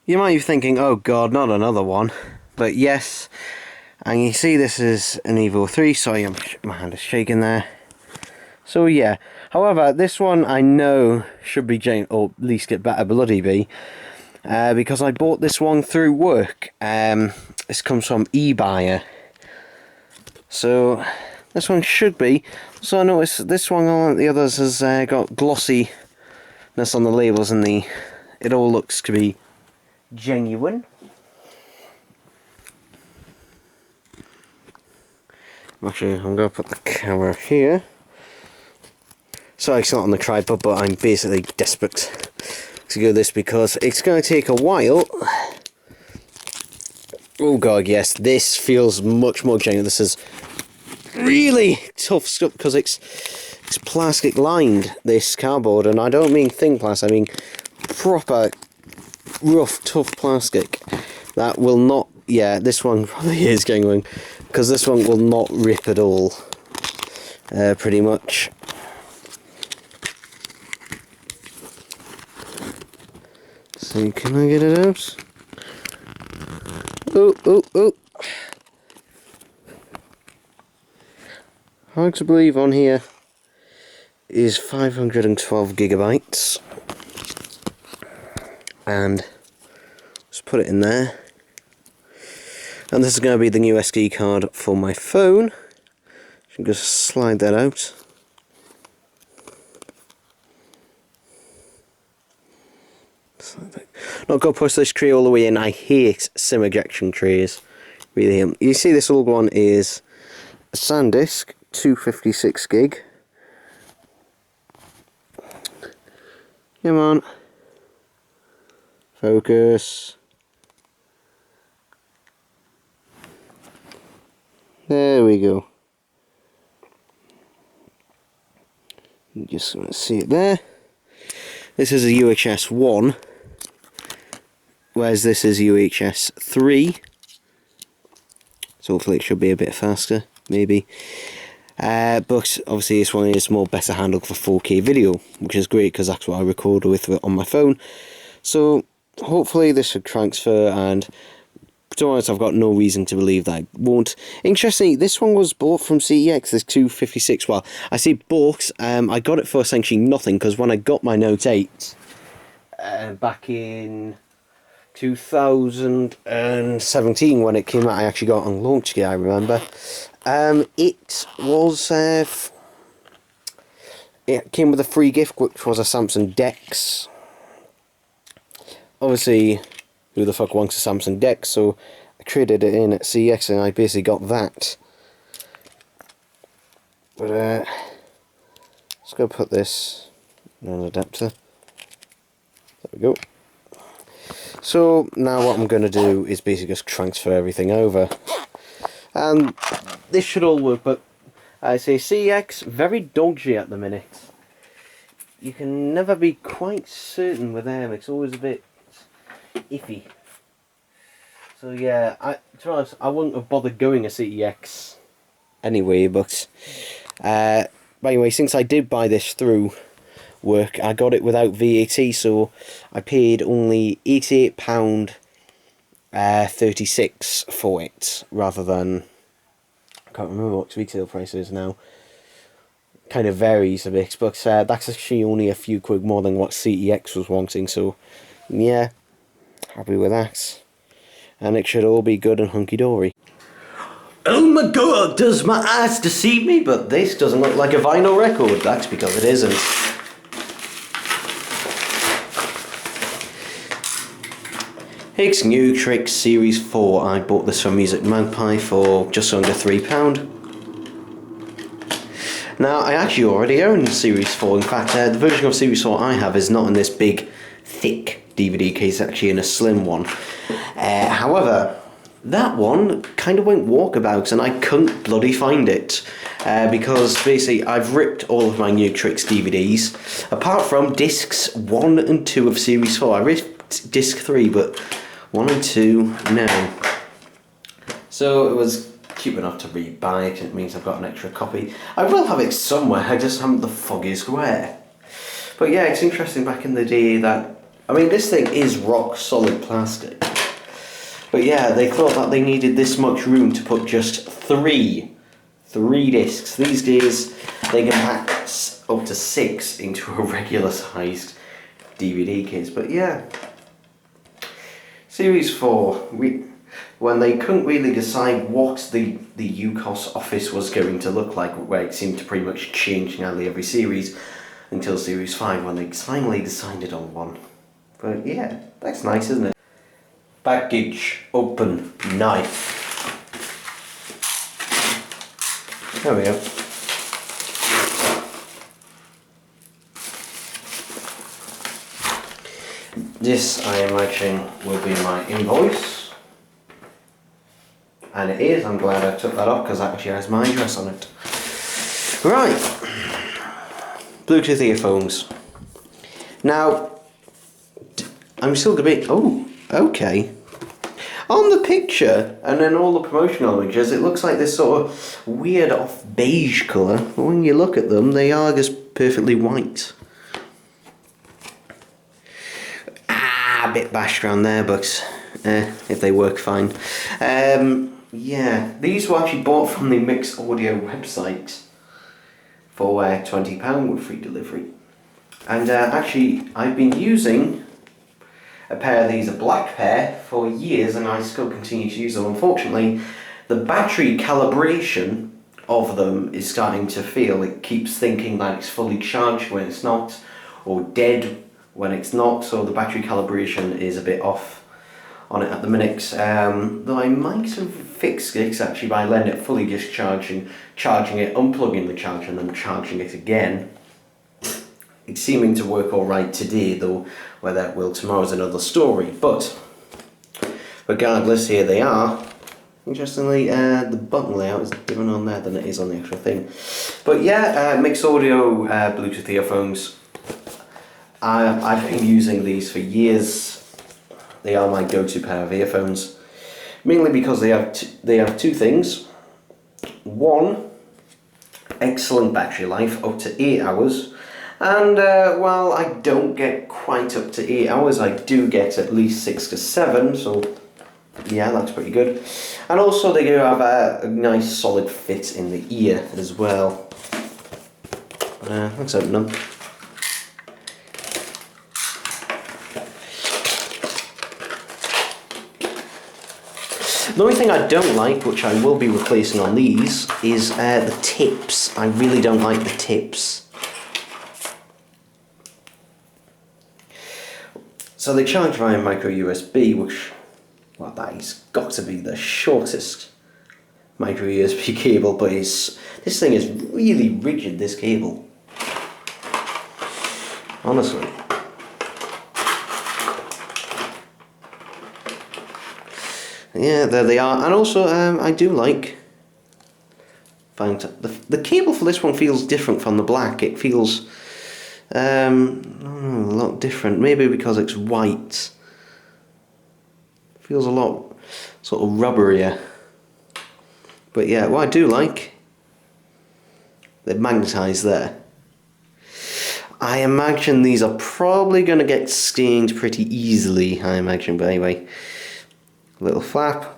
You might be thinking, oh god, not another one. But yes, and you see this is an Evo 3, sorry my hand is shaking there. So yeah, however, this one I know should be or at least get better bloody be. Because I bought this one through work. This comes from eBuyer. So this one should be. So I noticed this one, unlike the others, has got glossiness on the labels, and it all looks to be genuine. Actually, I'm going to put the camera here. Sorry it's not on the tripod, but I'm basically desperate to go this because it's going to take a while. Oh god, yes, this feels much more genuine. This is really tough stuff because it's plastic lined, this cardboard, and I don't mean thin plastic, I mean proper rough, tough plastic that will not, yeah, this one probably is genuine because this one will not rip at all, pretty much. So can I get it out? Oh. Hard to believe on here is 512 gigabytes. And let's put it in there. And this is going to be the new SD card for my phone. I can just slide that out. Not going to push this tray all the way in. I hate SIM ejection trays. Really. You see this old one is a SanDisk 256 gig. Come on. Focus. There we go. You just want to see it there. This is a UHS 1. Whereas this is UHS 3. So hopefully it should be a bit faster, maybe. But obviously this one is more better handled for 4K video, which is great because that's what I record with on my phone. So hopefully this should transfer, and to be honest, I've got no reason to believe that it won't. Interestingly, this one was bought from CEX, this 256. Well, I say bought, I got it for essentially nothing, because when I got my Note 8 back in 2017 when it came out, I actually got it on launch day, I remember. It was it came with a free gift, which was a Samsung DeX. Obviously, who the fuck wants a Samsung DeX? So I traded it in at CX and I basically got that. But let's go put this in an adapter. There we go. So now what I'm going to do is basically just transfer everything over. And this should all work, but I say CX, very dodgy at the minute. You can never be quite certain with them, it's always a bit iffy. So yeah, to be honest, I wouldn't have bothered going a CEX anyway, but anyway, since I did buy this through work, I got it without VAT, so I paid only £88.36 for it, rather than, I can't remember what retail price is now. Kind of varies a bit, but that's actually only a few quid more than what CEX was wanting, so yeah, happy with that. And it should all be good and hunky-dory. Oh my god, does my eyes deceive me? But this doesn't look like a vinyl record. That's because it isn't. It's New Tricks Series 4. I bought this from Music Magpie for just under £3. Now, I actually already own Series 4. In fact, the version of Series 4 I have is not in this big, thick DVD case, it's actually in a slim one. However, that one kind of went walkabouts and I couldn't bloody find it. Because basically I've ripped all of my New Tricks DVDs, apart from discs 1 and 2 of Series 4. I ripped disc 3, but 1 and 2, no. So it was cheap enough to rebuy it, it means I've got an extra copy. I will have it somewhere, I just haven't the foggiest where. But yeah, it's interesting back in the day that I mean, this thing is rock solid plastic. But yeah, they thought that they needed this much room to put just three discs. These days, they can pack up to 6 into a regular sized DVD case. But yeah, Series 4, when they couldn't really decide what the UCOS office was going to look like, where it seemed to pretty much change nearly every series, until Series 5 when they finally decided on one. But yeah, that's nice, isn't it? Package open knife. There we go. This, I imagine, will be my invoice. And it is. I'm glad I took that off because that actually has my address on it. Right. Bluetooth earphones. Now, I'm still going to be... Oh, okay. On the picture, and then all the promotional images, it looks like this sort of weird off beige colour. But when you look at them, they are just perfectly white. A bit bashed around there, but if they work, fine. Yeah, these were actually bought from the Mix Audio website for £20 with free delivery. And actually, I've been using a pair of these, a black pair, for years, and I still continue to use them. Unfortunately, the battery calibration of them is starting to fail. It keeps thinking that it's fully charged when it's not, or dead when it's not, so the battery calibration is a bit off on it at the minute. Though I might have fixed it actually by letting it fully discharging, charging it, unplugging the charger and then charging it again. It's seeming to work alright today, though whether it will tomorrow is another story. But regardless, here they are. Interestingly, the button layout is different on there than it is on the actual thing. But yeah, Mix Audio Bluetooth earphones. I've been using these for years. They are my go-to pair of earphones, mainly because they have two things. One, excellent battery life, up to 8 hours. And while I don't get quite up to 8 hours, I do get at least 6 to 7, so yeah, that's pretty good. And also they do have a nice solid fit in the ear as well. Let's open them. The only thing I don't like, which I will be replacing on these, is the tips. I really don't like the tips. So they charge via micro USB, which, well, that has got to be the shortest micro USB cable, but this thing is really rigid, this cable. Honestly. Yeah, there they are. And also, I do like... The cable for this one feels different from the black. It feels... a lot different, maybe because it's white. Feels a lot sort of rubberier. But yeah, what I do like, they're magnetised there. I imagine these are probably going to get stained pretty easily, I imagine, but anyway. Little flap,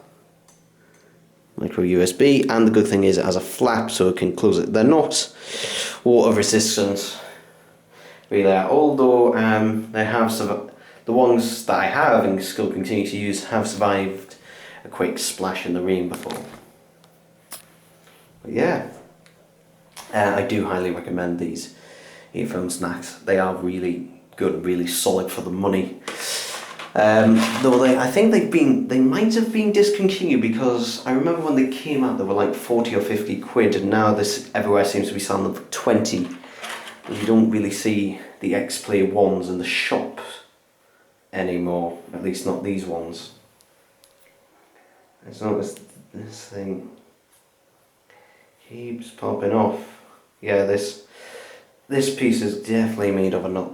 micro USB, and the good thing is it has a flap so it can close it. They're not water resistant. Really, although they have the ones that I have and still continue to use have survived a quick splash in the rain before. But yeah, I do highly recommend these earphone snacks. They are really good, really solid for the money. Though I think they might have been discontinued, because I remember when they came out they were like 40 or 50 quid, and now this everywhere seems to be selling them for 20. You don't really see the X-Play ones in the shop anymore, at least not these ones. I just noticed this thing keeps popping off. Yeah, this piece is definitely made of a nut.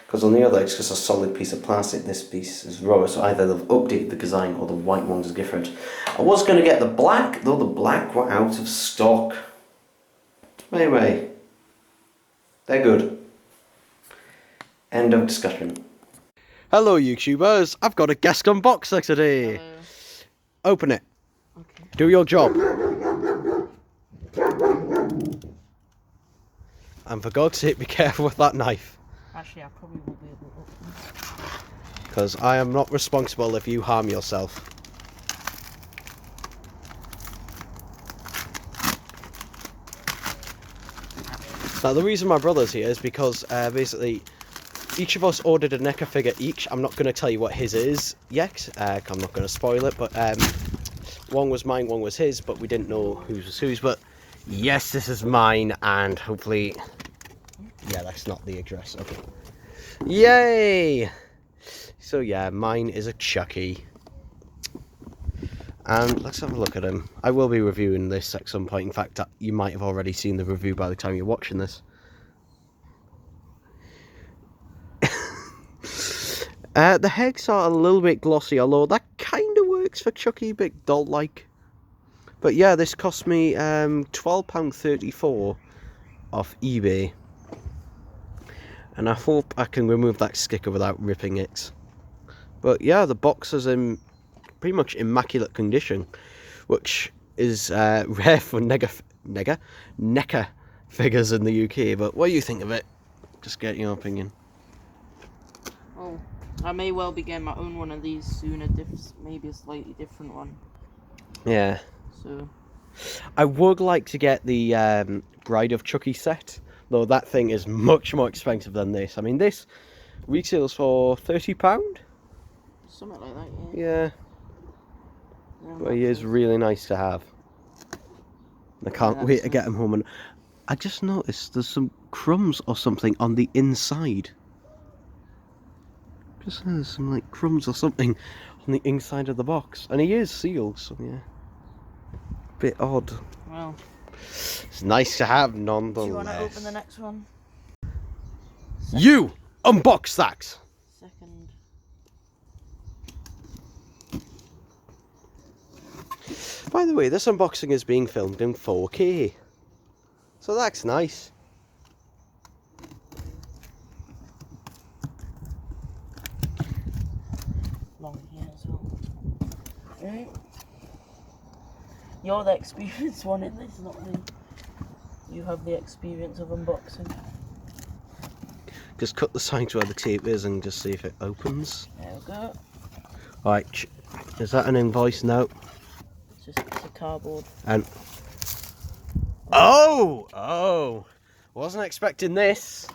Because on the other it's just a solid piece of plastic, this piece is rubber, so either they've updated the design or the white ones are different. I was going to get the black, though the black were out of stock. Anyway, they're good. End of discussion. Hello YouTubers, I've got a guest unboxer today. Hello. Open it. Okay. Do your job. And for God's sake, be careful with that knife. Actually, I probably won't be able to open this. Because I am not responsible if you harm yourself. Now the reason my brother's here is because basically each of us ordered a NECA figure each. I'm not going to tell you what his is yet, I'm not going to spoil it, but one was mine, one was his, but we didn't know whose was whose. But yes, this is mine, and hopefully, yeah, that's not the address. Okay, yay! So yeah, mine is a Chucky, and let's have a look at him. I will be reviewing this at some point. In fact, you might have already seen the review by the time you're watching this. The heads are a little bit glossy, although that kind of works for Chucky, a bit doll-like. But yeah, this cost me £12.34 off eBay. And I hope I can remove that sticker without ripping it. But yeah, the box is in pretty much immaculate condition, which is rare for NECA figures in the UK. But what do you think of it? Just get your opinion. Oh, I may well be getting my own one of these soon, maybe a slightly different one. Yeah. So I would like to get the Bride of Chucky set, though that thing is much more expensive than this. I mean, this retails for £30. something like that, Yeah. But he is really nice to have. I can't wait to get him home. And I just noticed there's some crumbs or something on the inside. Just there's some like crumbs or something on the inside of the box, and he is sealed, so yeah, bit odd. Well, it's nice to have nonetheless. Do you want to open the next one? You unbox that. Second. By the way, this unboxing is being filmed in 4K, so that's nice. Long here as well. Right. You're the experienced one in this, not me. You have the experience of unboxing. Just cut the sides where the tape is and just see if it opens. There we go. Right, is that an invoice? No. It's a cardboard. And oh, wasn't expecting this.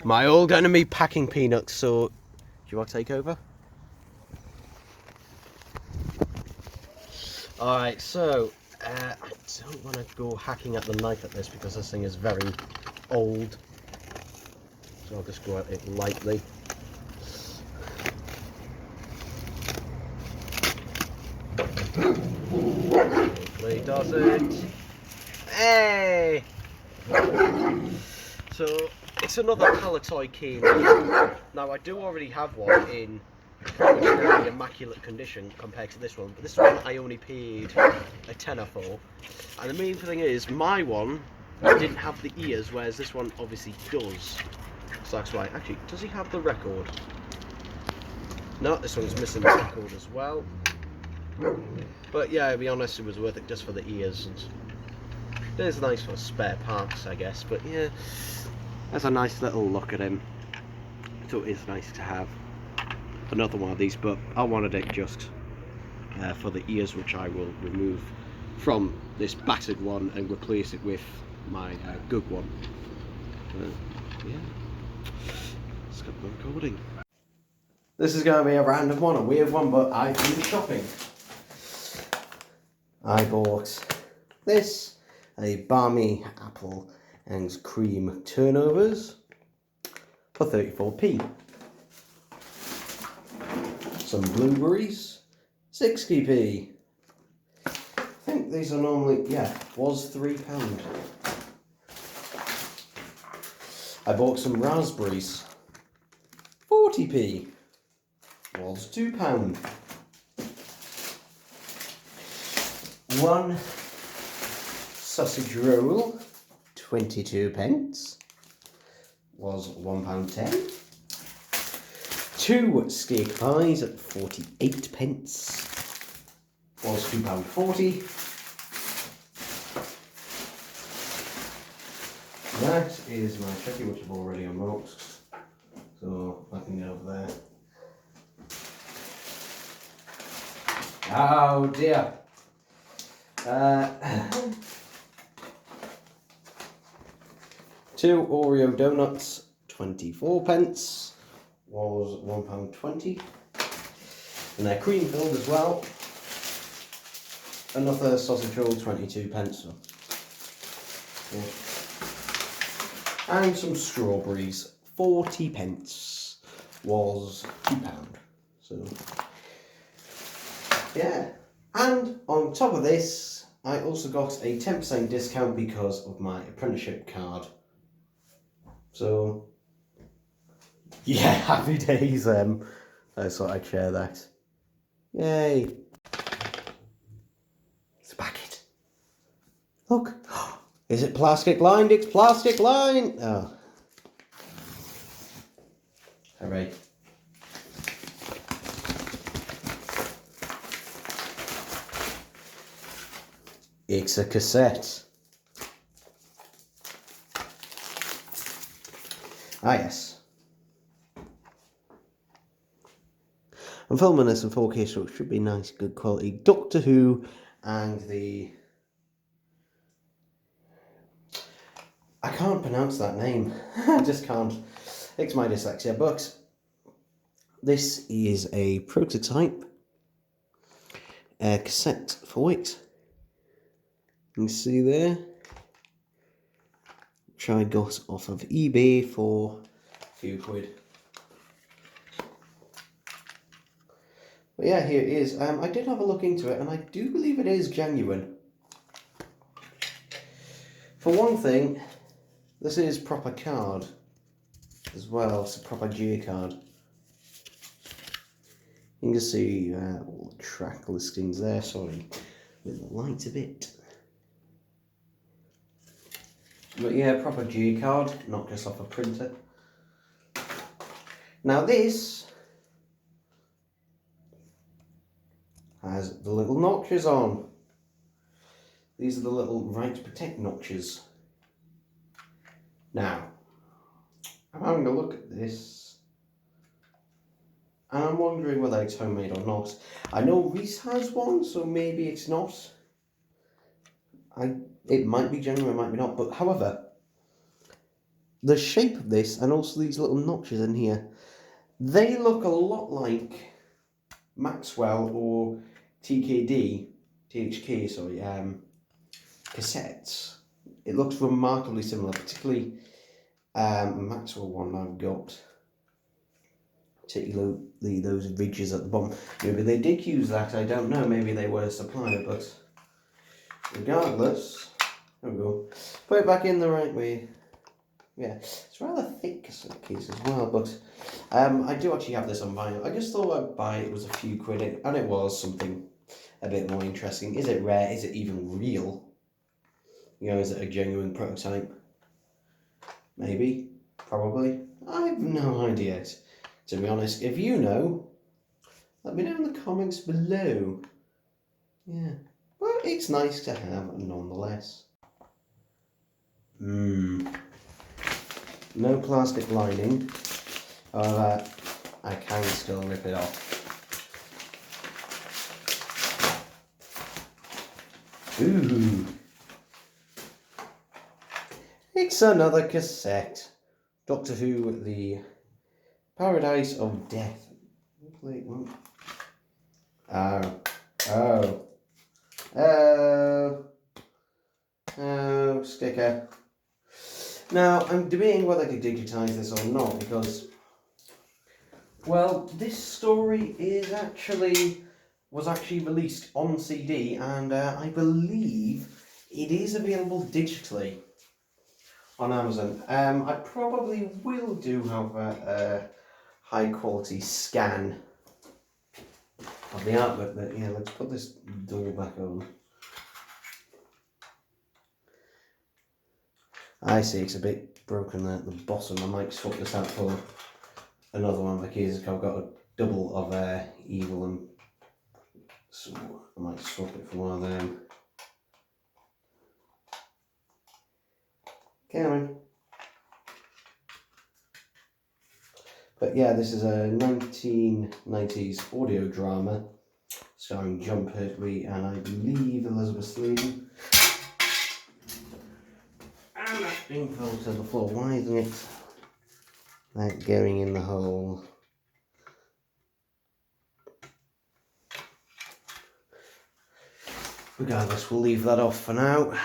My old enemy packing peanuts. So, do you want to take over? All right, so I don't want to go hacking at the knife at this because this thing is very old. So I'll just go at it lightly. Hopefully it does it. Hey! So it's another Palatoy cane. Now I do already have one in pretty immaculate condition compared to this one, but this one I only paid a tenner for. And the main thing is, my one didn't have the ears, whereas this one obviously does. So that's why. Actually, does he have the record? No, this one's missing the record as well. But yeah, to be honest, it was worth it just for the ears. It is nice for spare parts, I guess. But yeah, that's a nice little look at him. So it is nice to have another one of these, but I wanted it just for the ears, which I will remove from this battered one and replace it with my good one. Yeah, let's get the recording. This is going to be a random one, a weird one, but I've been shopping. I bought this, a balmy apple and cream turnovers for 34p. Some blueberries, 60p. I think these are normally, yeah, was £3. I bought some raspberries, 40p. Was £2. One sausage roll, 22p. Was £1.10. 2 steak pies at 48 pence. Was £2.40. That is my turkey, which I've already unboxed. So I can get over there. Oh dear. 2 Oreo donuts, 24 pence, was £1.20. And they're cream filled as well. Another sausage roll, 22 pence. So, yeah. And some strawberries, 40 pence, was £2. So, yeah. And on top of this, I also got a 10% discount because of my apprenticeship card. So, yeah, happy days. I thought I'd share that. Yay. It's a packet. Look. Is it plastic lined? It's plastic lined. Oh. Hooray. It's a cassette. Ah, yes. I'm filming this in 4K, so it should be nice, good quality. Doctor Who and the... I can't pronounce that name. I just can't. It's my dyslexia, but this is a prototype cassette for it. You can see there, which I got off of eBay for a few quid. But yeah, here it is. I did have a look into it, and I do believe it is genuine. For one thing, this is proper card as well. It's a proper G card. You can see all the track listings there. Sorry, with the light a bit. But yeah, proper G card, not just off a printer. Now this has the little notches on. These are the little right to protect notches. Now, I'm having a look at this, and I'm wondering whether it's homemade or not. I know Reese has one, so maybe it's not. It might be genuine, it might be not, but however, the shape of this, and also these little notches in here, they look a lot like Maxwell or THK, sorry, cassettes. It looks remarkably similar, particularly Maxwell one I've got. Particularly those ridges at the bottom. Maybe they did use that, I don't know, maybe they were a supplier, but regardless, there we go. Put it back in the right way. Yeah, it's rather thick cassette case as well, but I do actually have this on vinyl. I just thought I'd buy it, was a few quid, and it was something a bit more interesting. Is it rare? Is it even real? You know, is it a genuine prototype? Maybe, probably. I have no idea, to be honest. If you know, let me know in the comments below. Yeah, well, it's nice to have nonetheless. No plastic lining. However, I can still rip it off. Ooh. It's another cassette. Doctor Who, the Paradise of Death. Oh, sticker. Now, I'm debating whether to digitise this or not, because, well, this story was actually released on CD, and I believe it is available digitally on Amazon. I probably will do have a high quality scan of the artwork, but yeah, let's put this door back on. I see, it's a bit broken there at the bottom. I might swap this out for another one of the cases. I've got a double of Evil, and so I might swap it for one of them. Karen. But yeah, this is a 1990s audio drama starring John Pertwee and I believe Elizabeth Sladen. And that's being fell to the floor. Why isn't it like going in the hole? Regardless, we'll leave that off for now.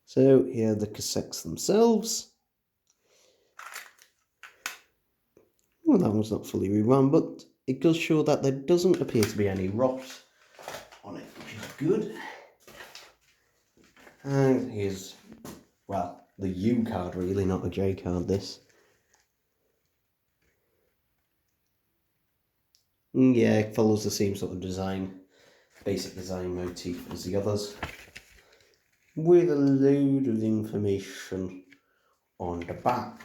So here are the cassettes themselves. Well, that one's not fully rerun, but it does show that there doesn't appear to be any rot on it, which is good. And here's, well, the U card really, not the J card, this. Yeah, it follows the same sort of design, basic design motif as the others, with a load of information on the back.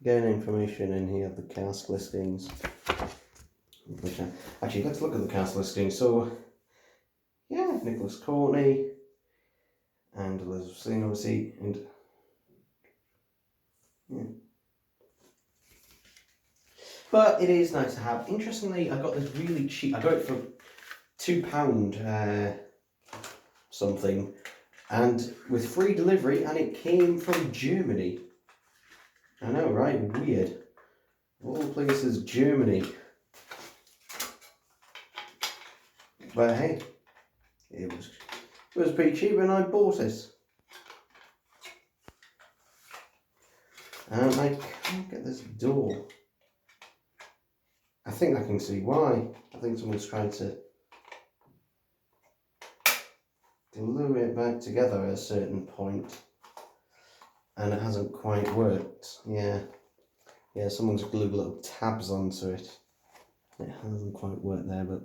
Again, information in here, the cast listings. Actually, let's look at the cast listings. So, yeah, Nicholas Courtney and Elizabeth Sladen, obviously, and yeah. But it is nice to have. Interestingly, I got this really cheap. I got it for £2 something, and with free delivery, and it came from Germany. I know, right? Weird. All places, Germany. But hey, it was pretty cheap when I bought it. And I can't get this door. I think I can see why. I think someone's trying to glue it back together at a certain point, and it hasn't quite worked. Yeah, someone's glued little tabs onto it. It hasn't quite worked there, but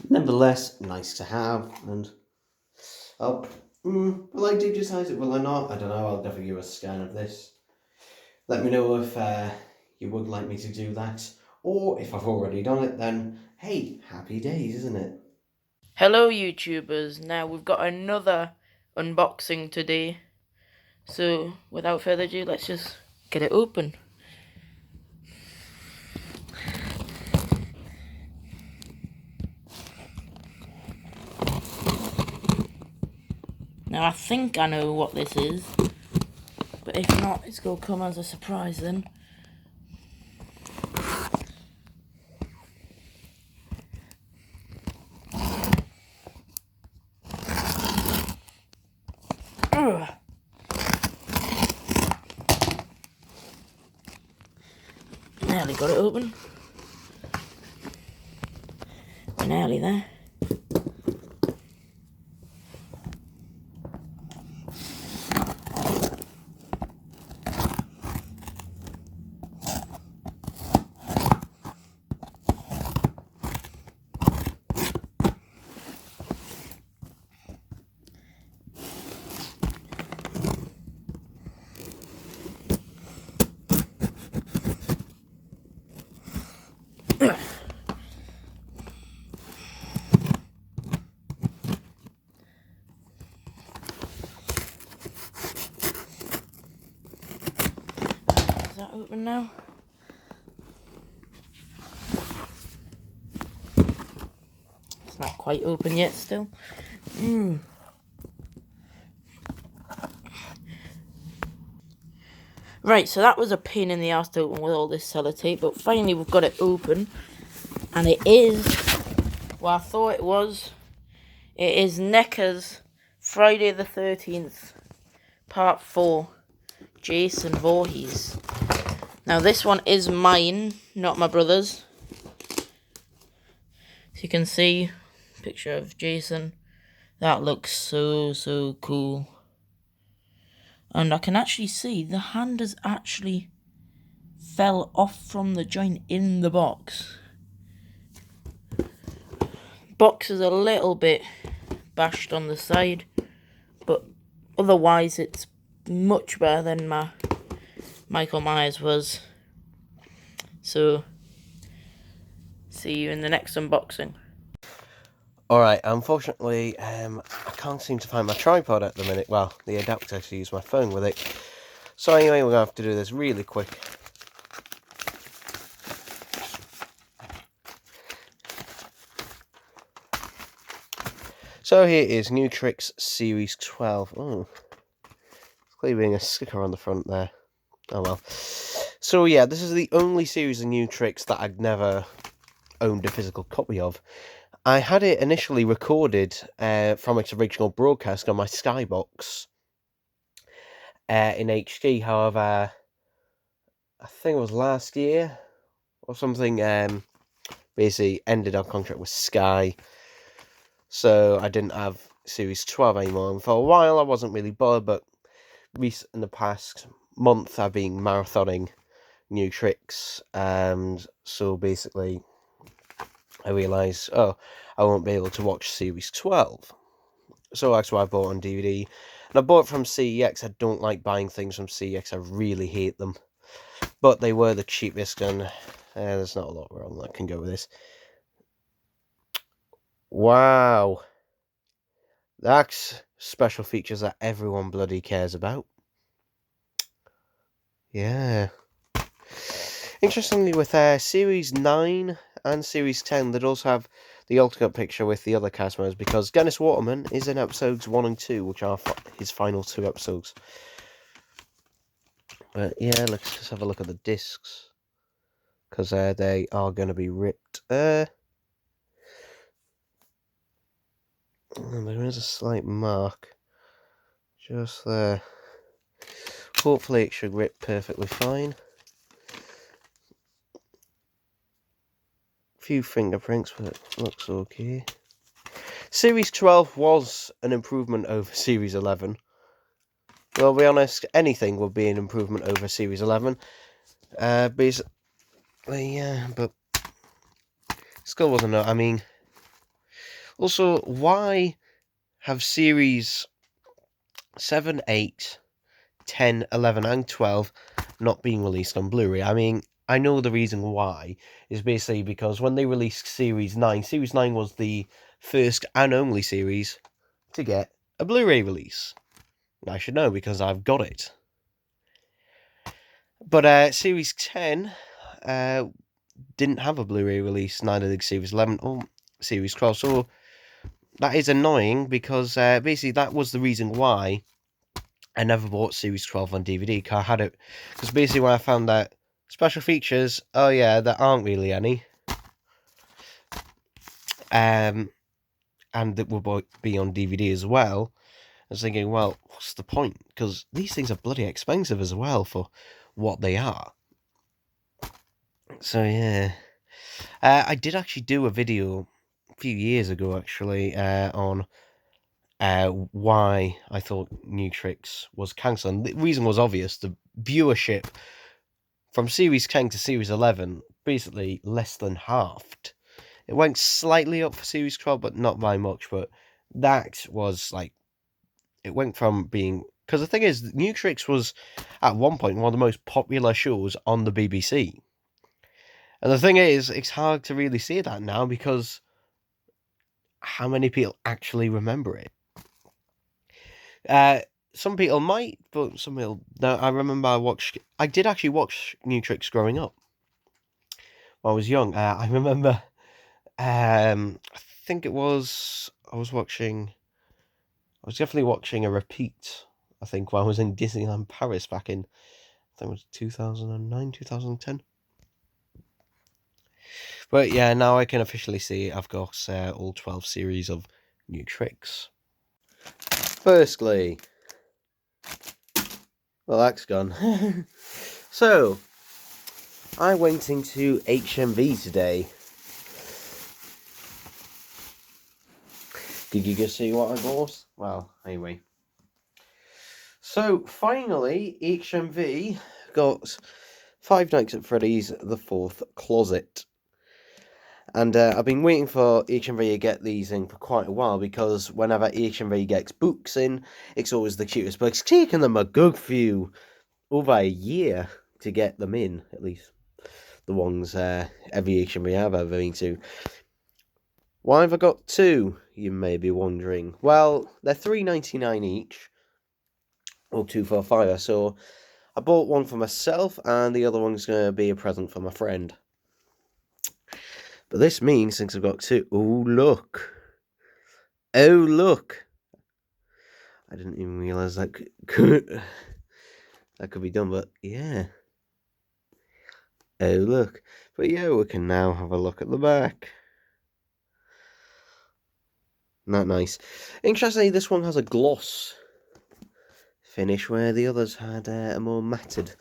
nevertheless, nice to have. And will I digitize it? Will I not? I don't know. I'll definitely give a scan of this. Let me know if you would like me to do that, or if I've already done it, then hey, happy days, isn't it? Hello YouTubers, now we've got another unboxing today, so without further ado, let's just get it open. Now I think I know what this is, but if not, it's going to come as a surprise then. Ugh. Nearly got it open. We're nearly there. Is that open now? It's not quite open yet still. Right, so that was a pain in the ass to open with all this sellotape, but finally we've got it open. And it is what I thought it was. It is NECA's Friday the 13th, Part 4, Jason Voorhees. Now this one is mine, not my brother's. As you can see, picture of Jason. That looks so cool. And I can actually see the hand has actually fell off from the joint in the box. Box is a little bit bashed on the side, but otherwise it's much better than my Michael Myers was. So, see you in the next unboxing. Alright, unfortunately, I can't seem to find my tripod at the minute. Well, the adapter to use my phone with it. So anyway, we're going to have to do this really quick. So here is New Tricks Series 12. Oh, it's clearly being a sticker on the front there. Oh well. So yeah, this is the only series of New Tricks that I'd never owned a physical copy of. I had it initially recorded from its original broadcast on my Skybox in HD. However, I think it was last year or something, basically ended our contract with Sky. So I didn't have Series 12 anymore. And for a while I wasn't really bothered, but in the past month I've been marathoning New Tricks. And so basically I realised, oh, I won't be able to watch Series 12. So that's why I bought it on DVD. And I bought it from CEX. I don't like buying things from CEX. I really hate them. But they were the cheapest, and there's not a lot wrong that can go with this. Wow. That's special features that everyone bloody cares about. Yeah. Interestingly, with Series 9 and Series 10, they'd also have the alternate picture with the other cast members, because Dennis Waterman is in episodes 1 and 2, which are his final 2 episodes. But yeah, let's just have a look at the discs, because they are going to be ripped. There is a slight mark just there. Hopefully it should rip perfectly fine. Few fingerprints, but it looks okay. Series 12 was an improvement over Series 11. Well, I'll be honest, anything would be an improvement over Series 11. Basically, yeah, but still wasn't enough. I mean, also, why have Series 7, 8, 10, 11, and 12 not being released on Blu-ray? I mean, I know the reason why is basically because when they released Series 9 was the first and only series to get a Blu-ray release. I should know because I've got it. But Series 10 didn't have a Blu-ray release, neither did Series 11 or Series 12. So that is annoying, because basically that was the reason why I never bought Series 12 on DVD. Because I had it, because basically when I found that special features, oh yeah, there aren't really any. And that will be on DVD as well. I was thinking, well, what's the point? Because these things are bloody expensive as well for what they are. So yeah, I did actually do a video a few years ago, actually, on why I thought New Tricks was cancelled. The reason was obvious. The viewership from Series 10 to Series 11 basically less than halved. It went slightly up for Series 12, but not by much. But that was like, it went from being, because the thing is, New Tricks was at one point one of the most popular shows on the BBC. And the thing is, it's hard to really see that now, because how many people actually remember it? Some people might, but some people no. I remember I did actually watch New Tricks growing up when I was young. I remember, I think it was, I was definitely watching a repeat, I think, while I was in Disneyland Paris back in, I think it was 2009, 2010. But yeah, now I can officially see I've got all 12 series of New Tricks. Firstly, well, that's gone. So, I went into HMV today. Did you just see what I bought? Well, anyway. So, finally, HMV got Five Nights at Freddy's The Fourth Closet. And I've been waiting for HMV to get these in for quite a while, because whenever HMV gets books in, it's always the cutest. But it's taken them a good few, over a year to get them in, at least the ones every HMV I've ever been to. Why have I got two, you may be wondering? Well, they're $3.99 each, or 2 for $5. So I bought one for myself, and the other one's going to be a present for my friend. But this means, since I've got two... Oh, look! Oh, look! I didn't even realise that could be done, but yeah. Oh, look. But yeah, we can now have a look at the back. Not nice. Interestingly, this one has a gloss finish, where the others had a more matted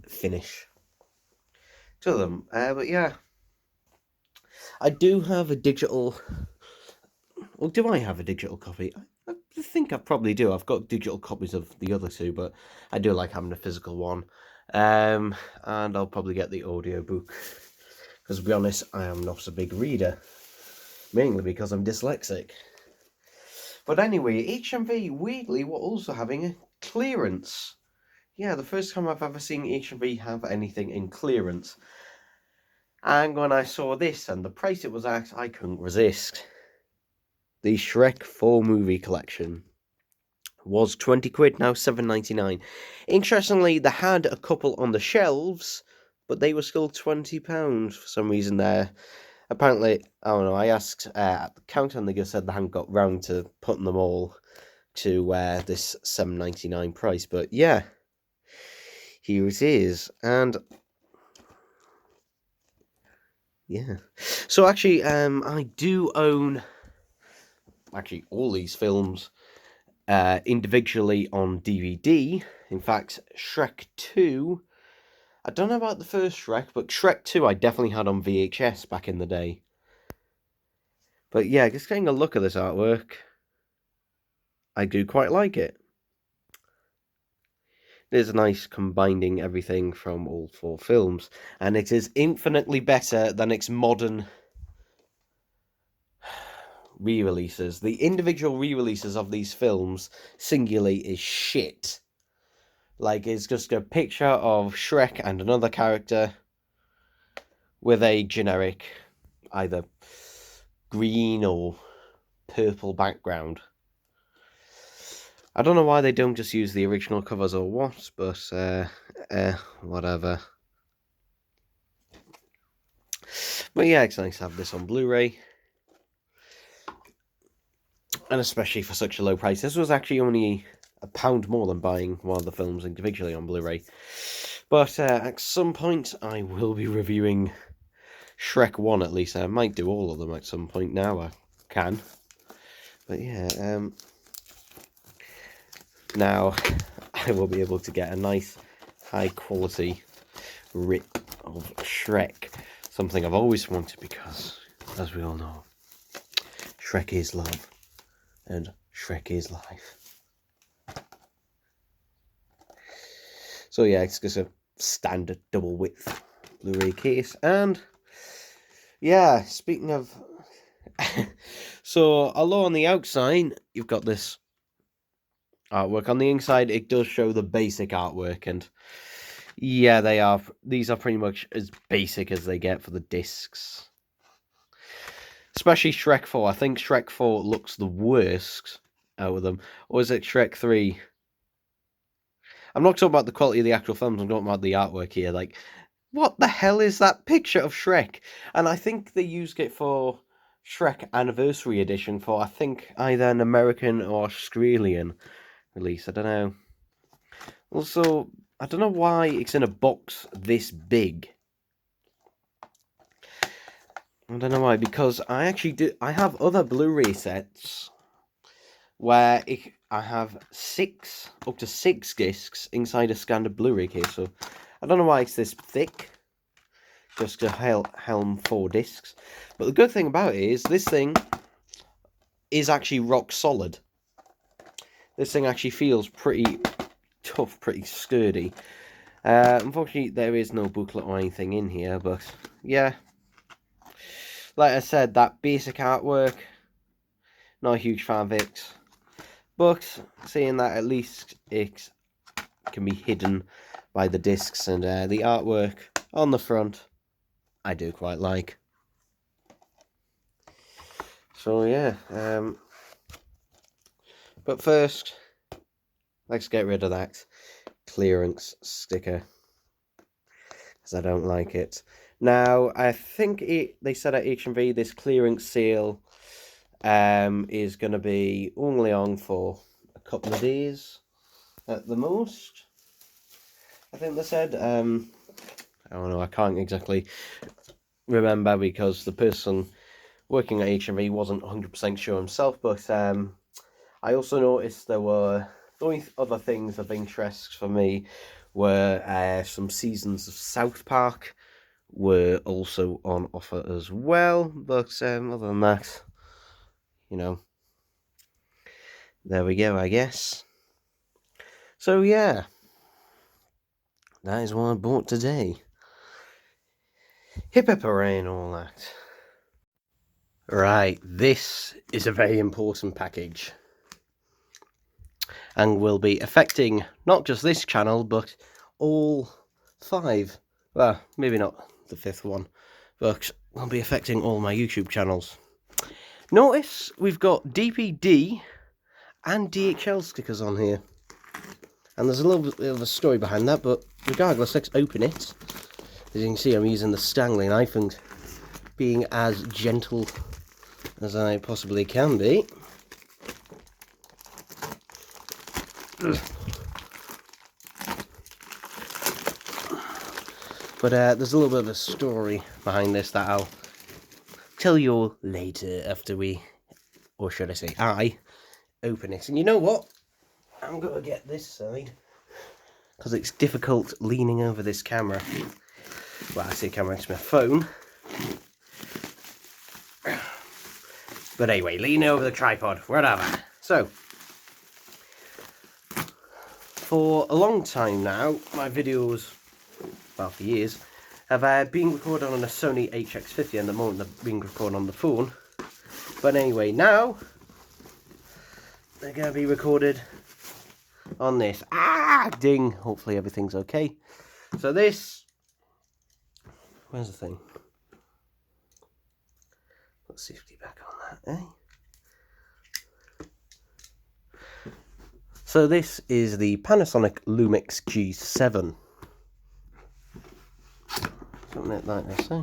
finish to them. But yeah, I do have a digital... Well, do I have a digital copy? I think I probably do. I've got digital copies of the other two, but I do like having a physical one. And I'll probably get the audio book, because to be honest, I am not a big reader, mainly because I'm dyslexic. But anyway, HMV weirdly were also having a clearance. Yeah, the first time I've ever seen HMV have anything in clearance. And when I saw this and the price it was at, I couldn't resist. The Shrek 4 movie collection was 20 quid, now £7.99. Interestingly, they had a couple on the shelves, but they were still £20 for some reason there. Apparently, I don't know, I asked at the counter and they just said they hadn't got round to putting them all to this £7.99 price. But yeah, here it is. And yeah, so actually, I do own actually all these films individually on DVD. In fact, Shrek 2, I don't know about the first Shrek, but Shrek 2 I definitely had on VHS back in the day. But yeah, just getting a look at this artwork, I do quite like it. There's a nice combining everything from all four films, and it is infinitely better than its modern re-releases. The individual re-releases of these films, singularly, is shit. Like, it's just a picture of Shrek and another character with a generic, either green or purple background. I don't know why they don't just use the original covers or what, but whatever. But yeah, it's nice to have this on Blu-ray. And especially for such a low price. This was actually only £1 more than buying one of the films individually on Blu-ray. But at some point, I will be reviewing Shrek 1 at least. I might do all of them at some point now. I can. But yeah, now I will be able to get a nice, high-quality rip of Shrek. Something I've always wanted because, as we all know, Shrek is love. And Shrek is life. So yeah, it's just a standard double width Blu-ray case. And yeah, speaking of... so although on the outside you've got this artwork, on the inside it does show the basic artwork, and yeah, these are pretty much as basic as they get for the discs. Especially Shrek 4. I think Shrek 4 looks the worst out of them. Or is it Shrek 3? I'm not talking about the quality of the actual films, I'm talking about the artwork here. Like, what the hell is that picture of Shrek? And I think they used it for Shrek Anniversary Edition for, I think, either an American or Australian release. I don't know. Also, I don't know why it's in a box this big. I don't know why, because I have other Blu-ray sets where I have up to six discs inside a standard Blu-ray case, so I don't know why it's this thick, just a Helm 4 discs. But the good thing about it is, this thing is actually rock solid. This thing actually feels pretty tough, pretty sturdy. Unfortunately, there is no booklet or anything in here, but yeah. like I said, that basic artwork, not a huge fan of it. But seeing that at least it can be hidden by the discs and the artwork on the front, I do quite like. So yeah, but first, let's get rid of that clearance sticker, because I don't like it. Now, I think they said at HMV this clearance sale is going to be only on for a couple of days at the most. I think they said. I don't know, I can't exactly remember because the person working at HMV wasn't 100% sure himself, but I also noticed there were the only other things of interest for me were some seasons of South Park were also on offer as well, but other than that, you know, there we go, I guess. So yeah, that is what I bought today. Hip hip hooray and all that. Right, this is a very important package and will be affecting not just this channel but all 5, well maybe not the 5th one, but will be affecting all my YouTube channels. Notice we've got DPD and DHL stickers on here, and there's a little bit of a story behind that, but regardless, let's open it. As you can see, I'm using the Stanley knife and being as gentle as I possibly can be. But there's a little bit of a story behind this that I'll tell you later after we, or should I say I, open it. And you know what? I'm going to get this side, because it's difficult leaning over this camera. Well, I say camera, it's my phone. But anyway, lean over the tripod, whatever. So, for a long time now, my videos, well, for years, have been recorded on a Sony HX50, and at the moment they're being recorded on the phone. But anyway, now, they're going to be recorded on this. Ah, ding! Hopefully everything's okay. So this, where's the thing? Let's see if we get back on that, eh? So this is the Panasonic Lumix G7. Something like this, eh?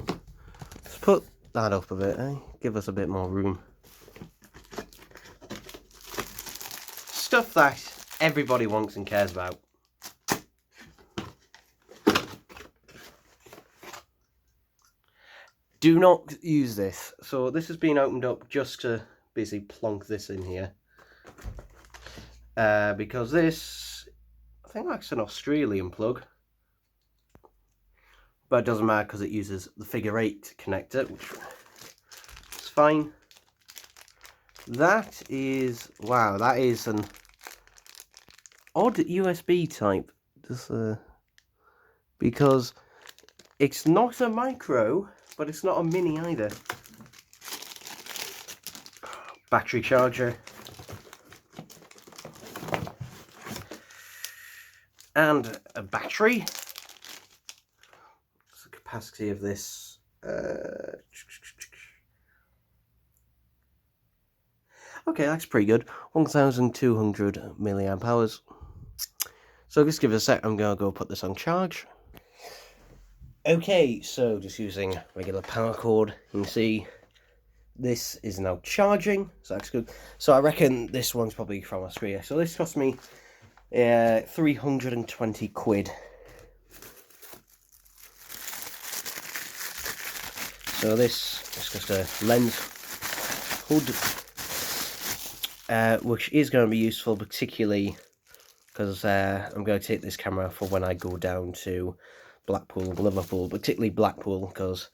Let's put that up a bit, eh? Give us a bit more room. Stuff that everybody wants and cares about. Do not use this. So this has been opened up just to basically plonk this in here. Because this, I think that's an Australian plug. But it doesn't matter because it uses the figure 8 connector, which is fine. That is, wow, that is an odd USB type. Just, because it's not a micro, but it's not a mini either. Battery charger. And a battery. What's the capacity of this? Okay, that's pretty good. 1,200 milliamp hours. So just give it a sec, I'm going to go put this on charge. Okay, so just using regular power cord, you can see this is now charging, so that's good. So I reckon this one's probably from Australia. So this cost me 320 quid. So this is just a lens hood, which is going to be useful, particularly because I'm going to take this camera for when I go down to Blackpool, Liverpool, particularly Blackpool, because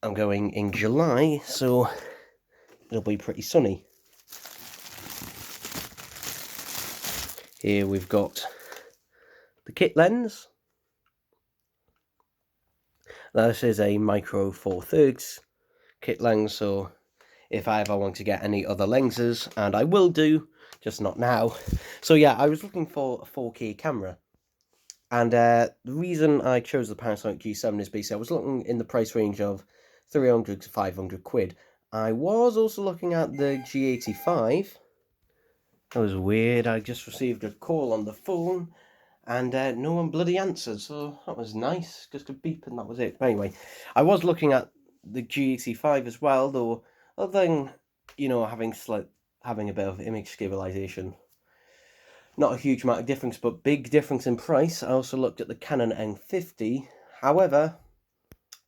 I'm going in July, so it'll be pretty sunny. Here we've got the kit lens. This is a micro 4/3 kit lens, so if I ever want to get any other lenses, and I will do, just not now. So yeah, I was looking for a 4K camera, and the reason I chose the Panasonic G7 is basically I was looking in the price range of 300 to 500 quid. I was also looking at the G85. That was weird. I just received a call on the phone, and no one bloody answered, so that was nice. Just a beep and that was it. But anyway, I was looking at the G85 as well, though other than, you know, having a bit of image stabilization, not a huge amount of difference, but big difference in price. I also looked at the Canon N50. However,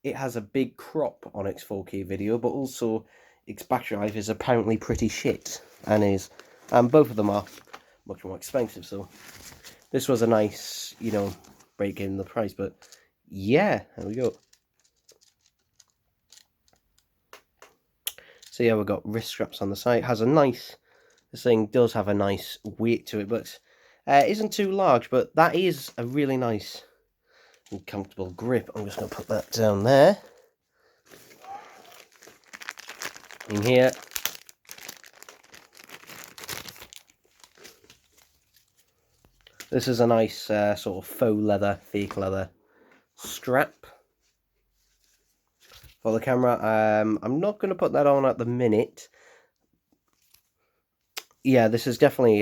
it has a big crop on its 4K video, but also its battery life is apparently pretty shit, and both of them are much more expensive. So this was a nice, you know, break in the price. But yeah, there we go. So yeah, we've got wrist straps on the side. It has a nice, this thing does have a nice weight to it, but isn't too large. But that is a really nice and comfortable grip. I'm just going to put that down there. In here. This is a nice sort of faux leather, fake leather strap for the camera. I'm not going to put that on at the minute. Yeah, this is definitely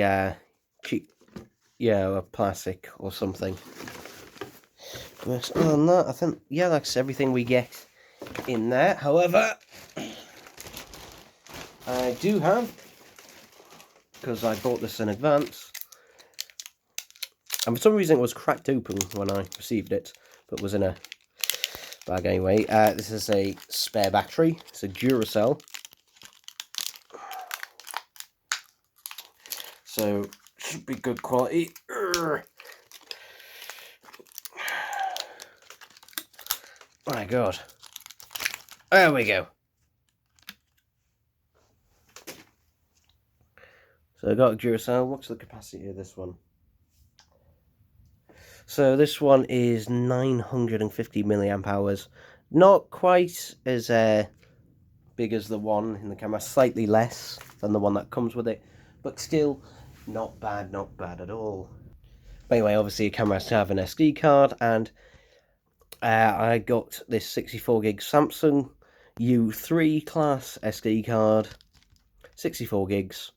cheap. Yeah, a plastic or something. But other than that, I think, yeah, that's everything we get in there. However, I do have, because I bought this in advance, and for some reason it was cracked open when I received it, but was in a bag anyway. This is a spare battery. It's a Duracell. So, should be good quality. My God. There we go. So I got a Duracell. What's the capacity of this one? So this one is 950 milliamp hours. Not quite as big as the one in the camera. Slightly less than the one that comes with it. But still, not bad at all. But anyway, obviously a camera has to have an SD card, and I got this 64 gig Samsung U3 class SD card, 64 gigs.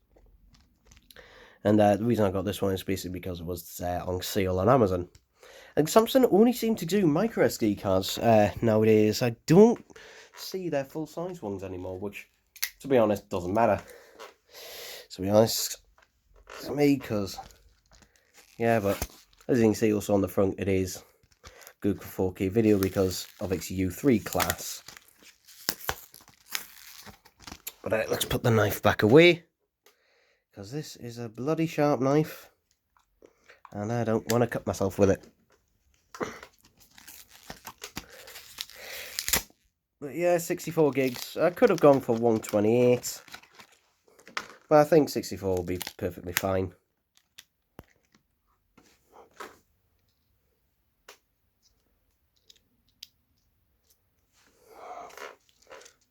And the reason I got this one is basically because it was on sale on Amazon. And Samsung only seem to do micro SD cards nowadays. I don't see their full size ones anymore, which, to be honest, doesn't matter. To be honest, to me, because, yeah, but as you can see also on the front, it is good for 4K video because of its U3 class. But let's put the knife back away, because this is a bloody sharp knife, and I don't want to cut myself with it. But yeah, 64 gigs. I could have gone for 128, but I think 64 will be perfectly fine.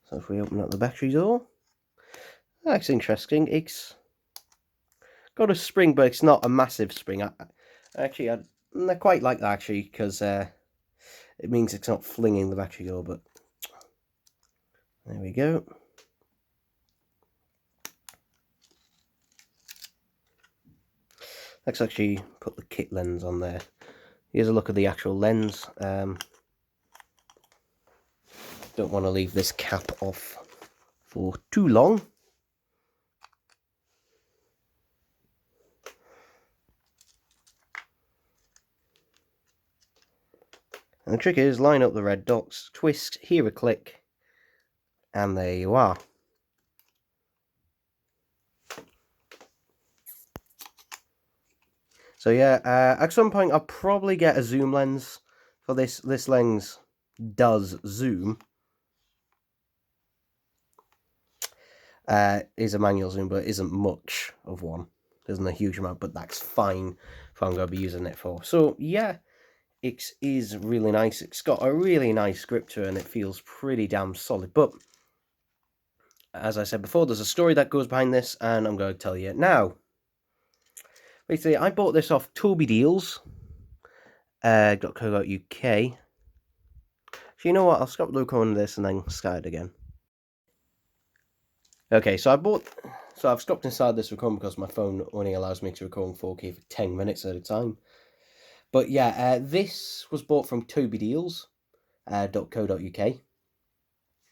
So if we open up the battery door, that's interesting. It's got a spring, but it's not a massive spring. Actually, I quite like that, actually, because it means it's not flinging the battery door, but there we go. Let's actually put the kit lens on there. Here's a look at the actual lens. Don't want to leave this cap off for too long. And the trick is line up the red dots, twist, hear a click, and there you are. So yeah, at some point I'll probably get a zoom lens for this. This lens does zoom. Is a manual zoom, but isn't much of one. Isn't a huge amount, but that's fine for I'm going to be using it for. So yeah, it is really nice. It's got a really nice grip to it, and it feels pretty damn solid. But as I said before, there's a story that goes behind this, and I'm going to tell you it now. Basically, I bought this off tobydeals.co.uk. So you know what, I'll stop the recording of this and then start it again. Okay, so I've stopped inside this recording because my phone only allows me to record in 4K for 10 minutes at a time. But yeah, this was bought from tobydeals.co.uk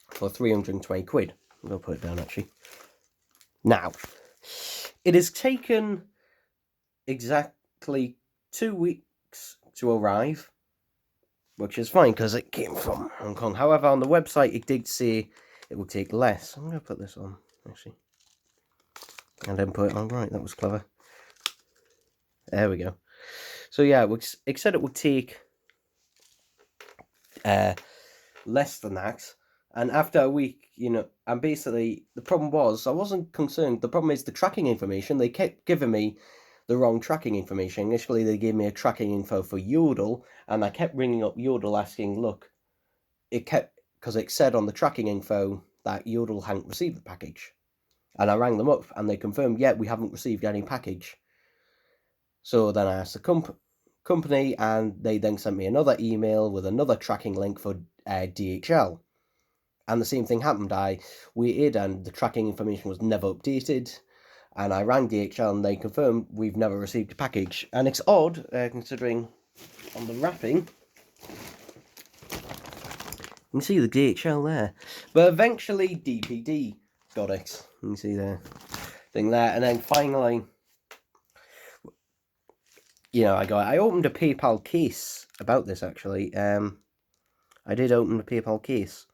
for 320 quid. I'm going to put it down actually. Now, it has taken exactly 2 weeks to arrive, which is fine because it came from Hong Kong. However, on the website it did say it would take less. I'm going to put this on, actually. And then put it on. Right, that was clever. There we go. So yeah, it said it would take less than that. And after a week, and basically the problem was, I wasn't concerned. The problem is the tracking information. They kept giving me the wrong tracking information. Initially, they gave me a tracking info for Yodel, and I kept ringing up Yodel asking, look, because it said on the tracking info that Yodel hadn't received the package. And I rang them up, and they confirmed, yeah, we haven't received any package. So then I asked the company, and they then sent me another email with another tracking link for DHL. And the same thing happened. I waited and the tracking information was never updated. And I rang DHL and they confirmed we've never received a package. And it's odd, considering on the wrapping, you can see the DHL there. But eventually DPD got it. You can see the thing there. And then finally, I opened a PayPal case about this actually. I did open a PayPal case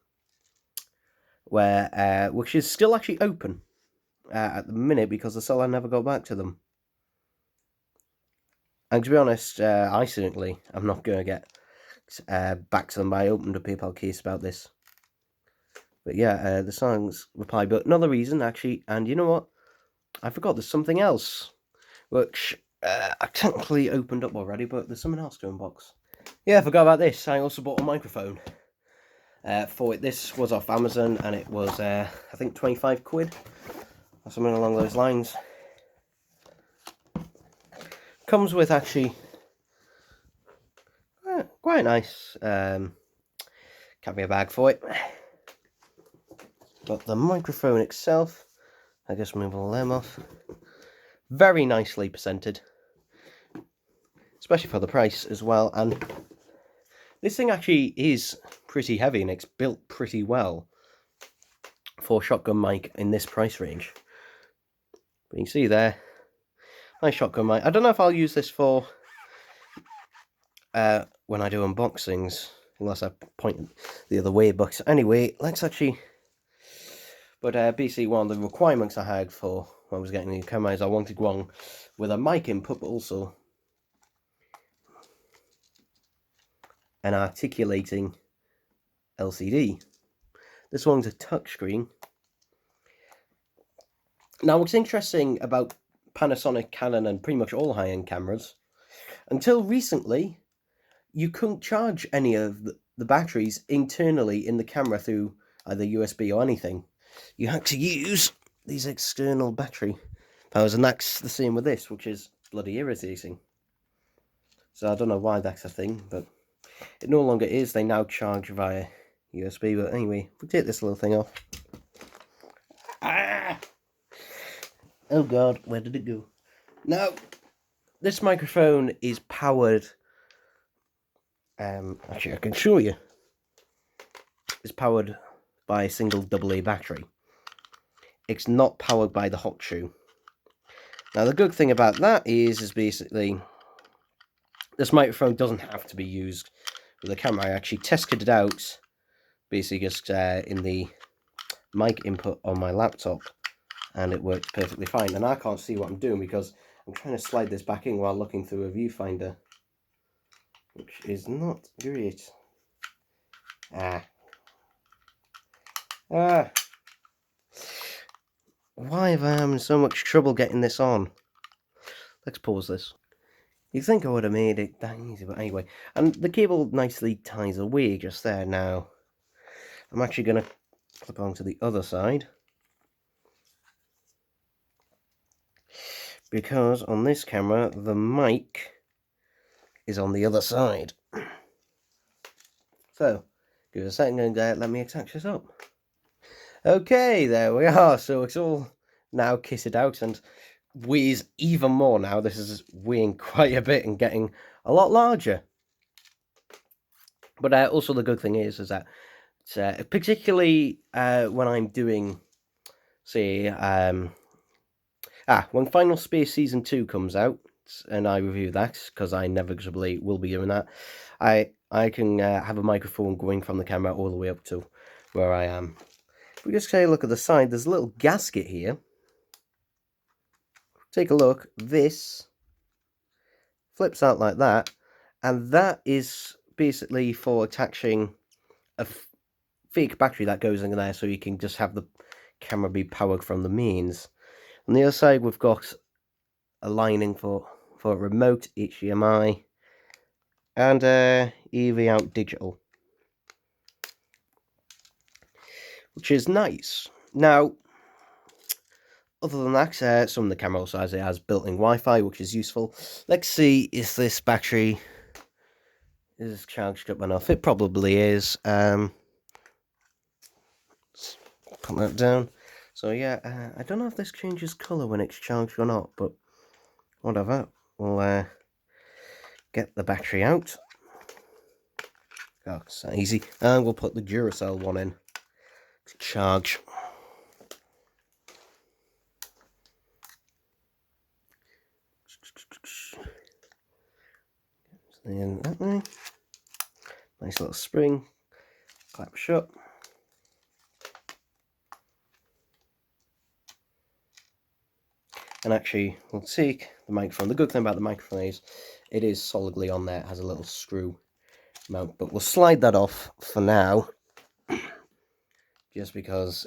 which is still actually open at the minute because the seller never got back to them. And to be honest, I certainly am not going to get back to them. I opened a PayPal case about this. But yeah, the seller's replied. But another reason, actually, and you know what? I forgot there's something else, which I technically opened up already, but there's something else to unbox. Yeah, I forgot about this. I also bought a microphone for it. This was off Amazon, and it was, I think, 25 quid, or something along those lines. Comes with, actually, quite nice carry bag for it. But the microphone itself, I just move all them off. Very nicely presented, especially for the price as well. And this thing actually is pretty heavy and it's built pretty well for a shotgun mic in this price range. But you can see there, nice shotgun mic. I don't know if I'll use this for when I do unboxings, unless I point the other way. But anyway, let's actually. But basically, one of the requirements I had for when I was getting the camera is I wanted one with a mic input, but also an articulating LCD. This one's a touchscreen. Now, what's interesting about Panasonic, Canon, and pretty much all high-end cameras, until recently, you couldn't charge any of the batteries internally in the camera through either USB or anything. You had to use these external battery powers, and that's the same with this, which is bloody irritating. So I don't know why that's a thing, but it no longer is. They now charge via USB. But anyway, we'll take this little thing off. Ah! Oh god, where did it go? Now, this microphone is powered. Actually, I can show you. It's powered by a single AA battery. It's not powered by the hot shoe. Now, the good thing about that is basically this microphone doesn't have to be used with a camera. I actually tested it out, basically just in the mic input on my laptop, and it worked perfectly fine. And I can't see what I'm doing because I'm trying to slide this back in while looking through a viewfinder, which is not great. Why have I having so much trouble getting this on? Let's pause this. You'd think I would have made it that easy, but anyway. And the cable nicely ties away just there now. I'm actually going to clip onto the other side. because on this camera the mic is on the other side. So, give it a second and let me attach this up. Okay, there we are. So it's all now kitted out and weighs even more now. This is weighing quite a bit and getting a lot larger. But also the good thing is that particularly when I'm doing, say, when Final Space Season 2 comes out, and I review that, because I inevitably will be doing that, I can have a microphone going from the camera all the way up to where I am. If we just take a look at the side, there's a little gasket here. Take a look, this flips out like that, and that is basically for attaching a fake battery that goes in there, so you can just have the camera be powered from the mains. On the other side, we've got a lining for remote HDMI and EV out digital, which is nice. Now, other than that, some of the camera also has built-in Wi-Fi, which is useful. Let's see if this battery is charged up enough. It probably is. Let's put that down. So yeah, I don't know if this changes colour when it's charged or not, but whatever. We'll get the battery out. Oh, it's easy. And we'll put the Duracell one in to charge. In that way. Nice little spring. Clap shut. And actually, we'll take the microphone. The good thing about the microphone is it is solidly on there. It has a little screw mount, but we'll slide that off for now, just because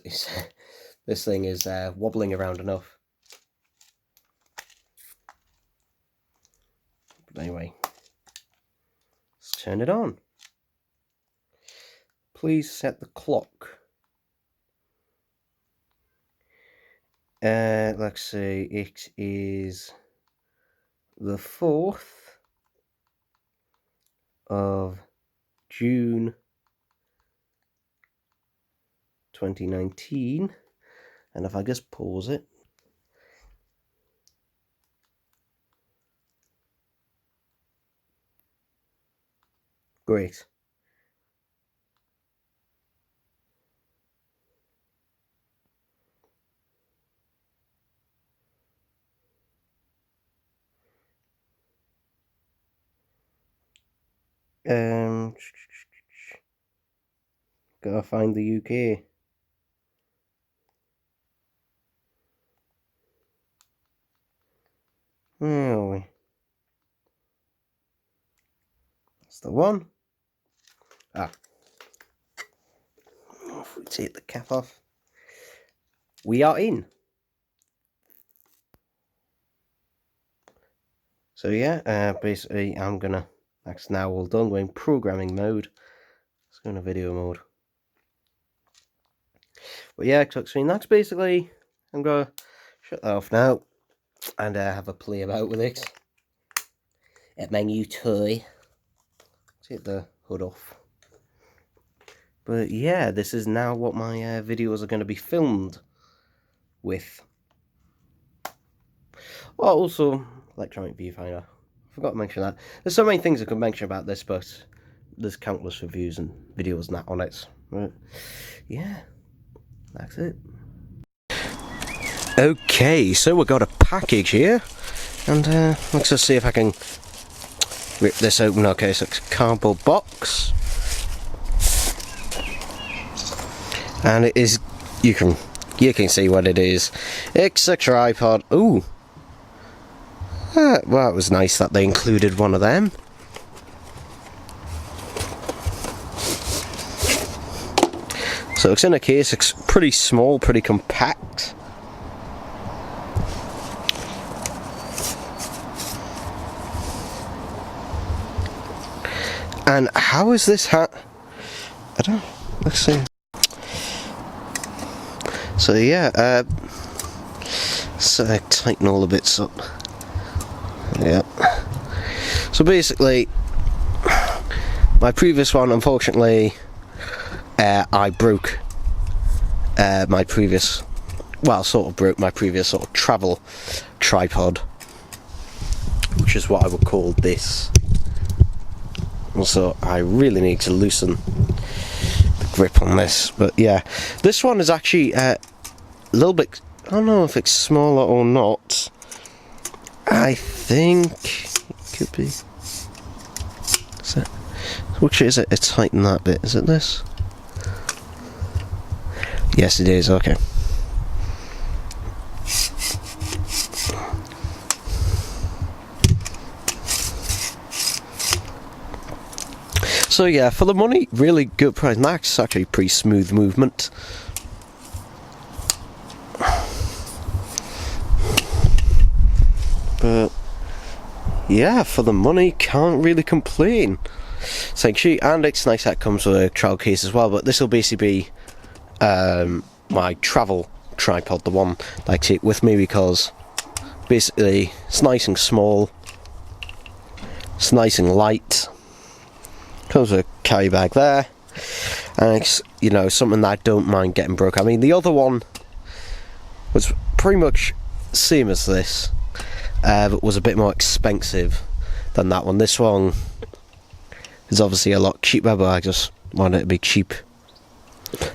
this thing is wobbling around enough. But anyway, let's turn it on. Please set the clock. Let's see, it is the 4th of June 2019, and if I just pause it, great. Gotta find the UK. Where are we? That's the one. If we take the cap off, we are in. So yeah, basically I'm gonna, that's now all done. We're in programming mode. Let's go into video mode. But yeah, touchscreen, that's basically, I'm gonna shut that off now and have a play about with it. At my new toy. Take the hood off. But yeah, this is now what my videos are going to be filmed with. Oh, also, electronic viewfinder. I forgot to mention that. There's so many things I could mention about this, but there's countless reviews and videos and that on it. But yeah, that's it. Okay, so we've got a package here. And let's just see if I can rip this open. Okay, so it's a cardboard box. And it is, you can see what it is. It's a tripod. Ooh. Well, it was nice that they included one of them. So it's in a case, it's pretty small, pretty compact. And how is this hat? I don't, let's see. So yeah, So tighten all the bits up. Yeah. So basically, my previous one, unfortunately, I broke my previous, well, sort of broke my previous sort of travel tripod, which is what I would call this. So I really need to loosen the grip on this. But yeah, this one is actually a little bit, I don't know if it's smaller or not. I think it could be. Is it? Which is it? To tighten that bit. Is it this? Yes, it is. Okay. So yeah, for the money, really good price. That's actually pretty smooth movement. But yeah, for the money, can't really complain. It's like and it's nice that it comes with a travel case as well. But this will basically be my travel tripod, the one that I take with me, because basically it's nice and small, it's nice and light. Comes with a carry bag there, and it's, you know, something that I don't mind getting broke. I mean, the other one was pretty much same as this, but was a bit more expensive than that one. This one is obviously a lot cheaper, but I just want it to be cheap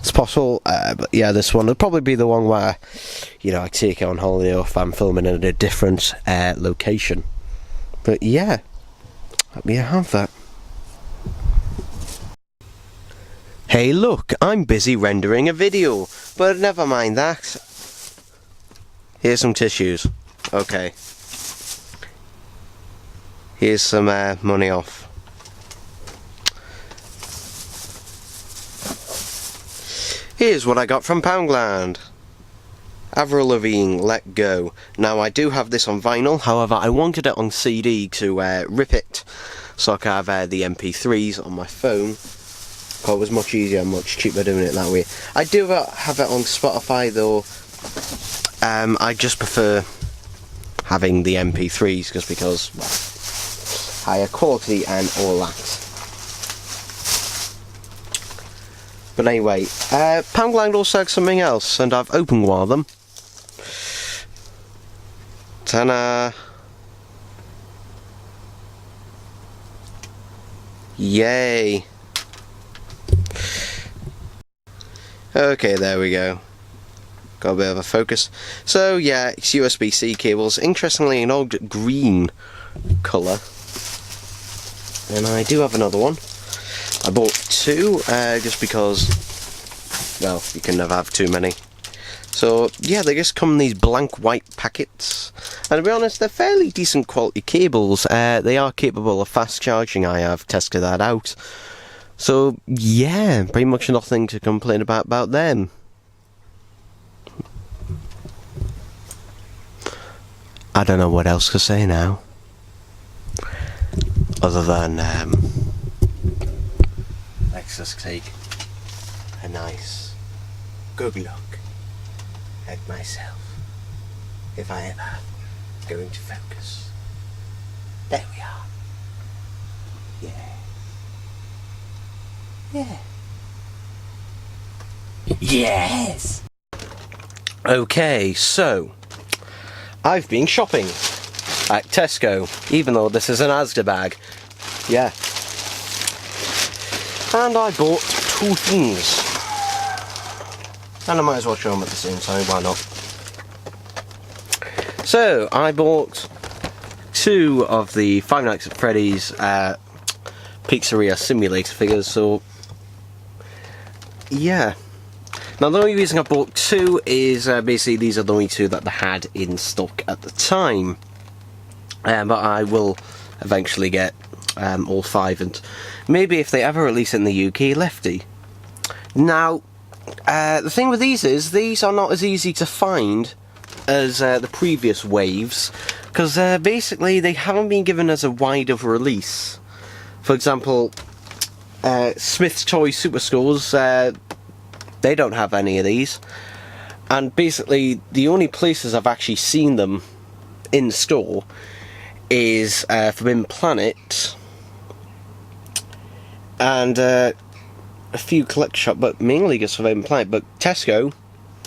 as possible. But yeah, this one will probably be the one where, you know, I take it on holiday, or if I'm filming in a different location. But yeah, let me have that. Hey look, I'm busy rendering a video, but never mind that. Here's some tissues. Okay. Here's some money off. Here's what I got from Poundland. Avril Lavigne, Let Go. Now, I do have this on vinyl, however I wanted it on CD to rip it, so I can have the MP3s on my phone. It was much easier and much cheaper doing it that way. I do have it on Spotify though. I just prefer having the MP3s just because, well, higher quality and all that. But anyway, Poundland also had something else, and I've opened one of them. Ta-da! Yay! Okay, there we go. Got a bit of a focus. So yeah, it's USB-C cables. Interestingly, an old green colour. And I do have another one. I bought two, just because, well, you can never have too many. So yeah, they just come in these blank white packets. And to be honest, they're fairly decent quality cables. They are capable of fast charging. I have tested that out. So yeah, pretty much nothing to complain about them. I don't know what else to say now, other than let's just take a nice good look at myself, if I ever go into focus. There we are. Yeah. Yeah. Yes. Okay, so I've been shopping at Tesco, even though this is an Asda bag. Yeah. And I bought two things. And I might as well show them at the same time, why not? So, I bought two of the Five Nights at Freddy's Pizzeria Simulator figures, so yeah. Now the only reason I bought two is basically these are the only two that they had in stock at the time. But I will eventually get all five, and maybe if they ever release it in the UK, Lefty. Now, the thing with these is, these are not as easy to find as the previous waves, because basically they haven't been given as a wide of release. For example, Smith's Toy Super Stores, they don't have any of these, and basically the only places I've actually seen them in store is Forbidden Planet and a few collect shop, but mainly just Forbidden Planet. But Tesco,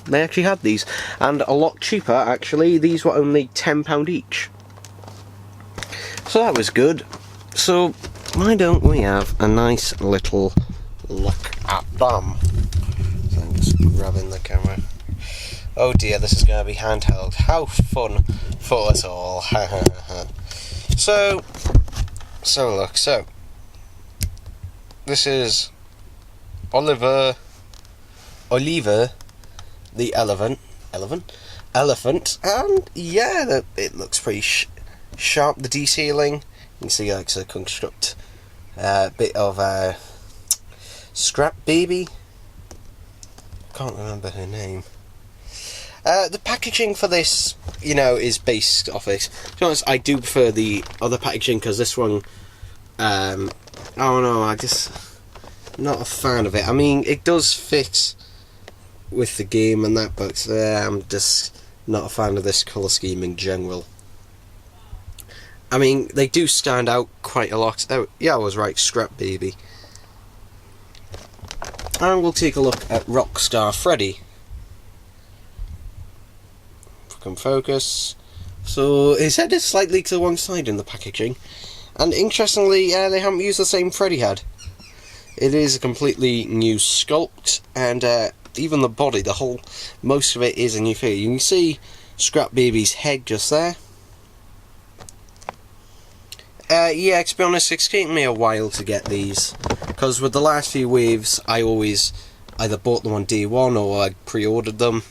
they actually had these, and a lot cheaper actually. These were only £10 each, so that was good. So why don't we have a nice little look at them? So I'm just grabbing the camera. Oh dear, this is going to be handheld. How fun for us all. So look, this is Oliver the elephant, and yeah, it looks pretty sharp. The detailing, you can see like a construct bit of Scrap Baby. Can't remember her name. The packaging for this, you know, is based off this. To be honest, I do prefer the other packaging because this one, I don't know, I just not a fan of it. I mean, it does fit with the game and that, but I'm just not a fan of this colour scheme in general. I mean, they do stand out quite a lot. Oh, yeah, I was right, Scrap Baby. And we'll take a look at Rockstar Freddy. Can focus. So his head is slightly to one side in the packaging, and interestingly, they haven't used the same Freddy head. It is a completely new sculpt, and even the body, most of it is a new figure. You can see Scrap Baby's head just there. Yeah, to be honest, it's taken me a while to get these, because with the last few waves, I always either bought them on day one or I pre-ordered them.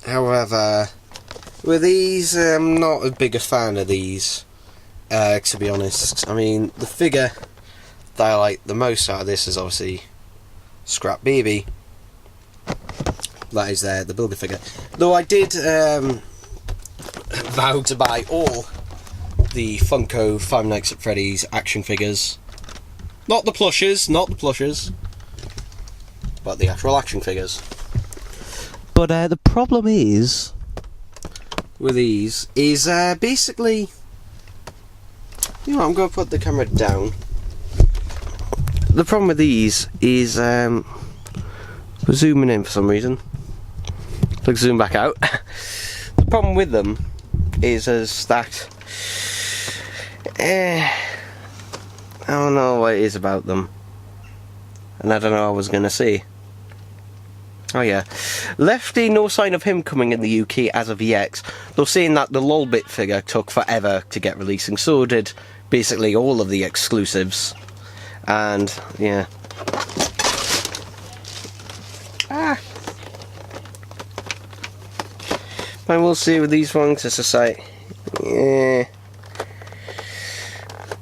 However, with these, I'm not a bigger fan of these, to be honest. I mean, the figure that I like the most out of this is obviously Scrap Baby. That is the builder figure. Though I did vow to buy all the Funko Five Nights at Freddy's action figures. Not the plushes, but the actual action figures. But the problem is with these is basically, you know, I'm going to put the camera down. The problem with these is we're zooming in for some reason. Let's zoom back out. The problem with them is that I don't know what it is about them, and I don't know what I was going to say. Oh yeah, Lefty, no sign of him coming in the UK as of yet, though saying that the Lolbit figure took forever to get releasing, so did basically all of the exclusives, and yeah. And we'll see with these ones, it's just like, yeah.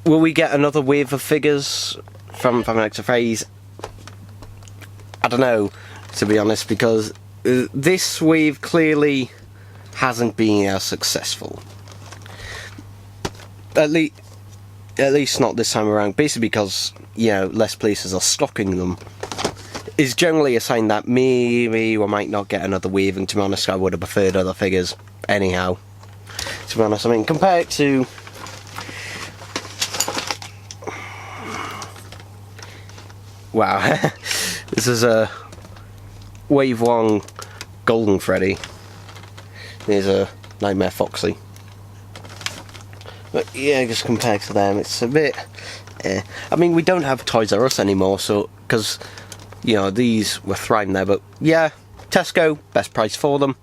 Will we get another wave of figures from Five Phrase? I don't know, to be honest, because this wave clearly hasn't been as successful. At least not this time around, basically because, you know, less places are stocking them. Is generally a sign that maybe we might not get another wave, and to be honest, I would have preferred other figures anyhow. To be honest, I mean, compared to wow, this is a Wave 1 Golden Freddy. There's a Nightmare Foxy. But yeah, just compared to them, it's a bit I mean, we don't have Toys R Us anymore, so, because, you know, these were thriving there, but yeah, Tesco, best price for them.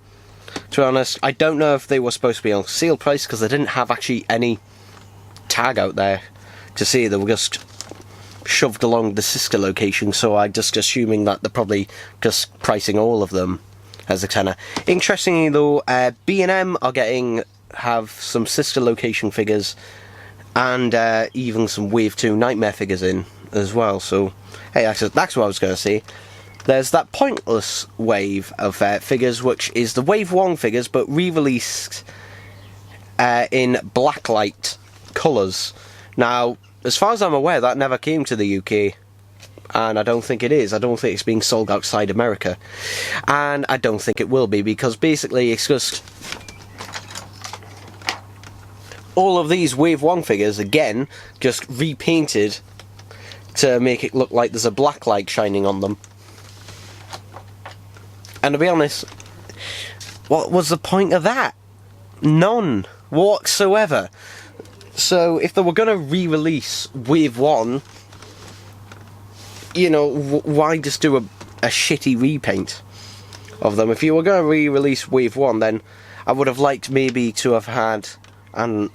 To be honest, I don't know if they were supposed to be on sale price, because they didn't have actually any tag out there to see. They were just shoved along the sister location, so I'm just assuming that they're probably just pricing all of them as a tenner. Interestingly though, B&M are have some sister location figures, and even some Wave 2 Nightmare figures in as well, so hey, that's what I was going to say. There's that pointless wave of figures, which is the Wave 1 figures, but re-released in blacklight colours. Now, as far as I'm aware, that never came to the UK and I don't think it is. I don't think it's being sold outside America, and I don't think it will be, because basically it's just all of these Wave 1 figures, again, just repainted to make it look like there's a black light shining on them. And to be honest, what was the point of that? None whatsoever. So if they were going to re-release Wave 1, you know, why just do a shitty repaint of them? If you were going to re-release Wave 1, then I would have liked maybe to have had, and